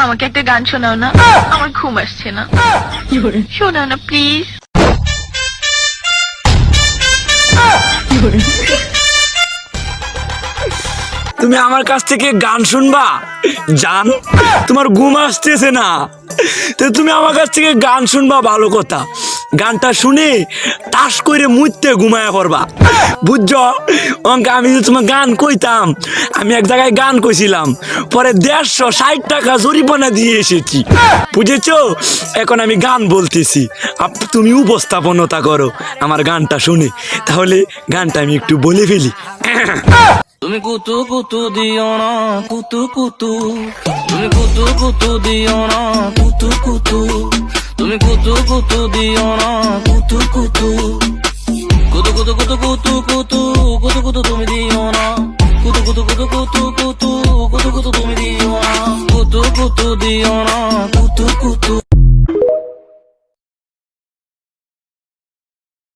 আমাকে একটা গান শোনাও না, আমার ঘুম আসছে না। শোনাও না প্লিজ। তুমি আমার কাছ থেকে গান শুনবা? জান, তোমার ঘুম আসতেছে না, তো তুমি আমার কাছ থেকে গান শুনবা ভালো কথা। গানটা শুনে তাস করে মুইতে ঘুমায়া পড়বা, বুঝছো? আমি যে তোমার গান কইতাম, আমি এক জায়গায় গান কইছিলাম, পরে 160 টাকা জরিমানা দিয়ে এসেছি, বুঝেছো? এখন আমি গান বলতেছি, তুমি উপস্থাপনতা করো আমার গানটা শুনে। তাহলে গানটা আমি একটু বলে ফেলি। তুমি কুতু কুতু দিও না কুতু কুতু, তুমি কুতু কুতু দিও না কুতু কুতু, তুমি কুতু কুতু দিও না কুতু কুতু, কুতু কুতু কুতু কুতু কুতু কুতু কুতু তুমি দিও না, কুতু কুতু কুতু কুতু কুতু কুতু কুতু তুমি দিও না, কুতু কুতু দিও না কুতু কুতু,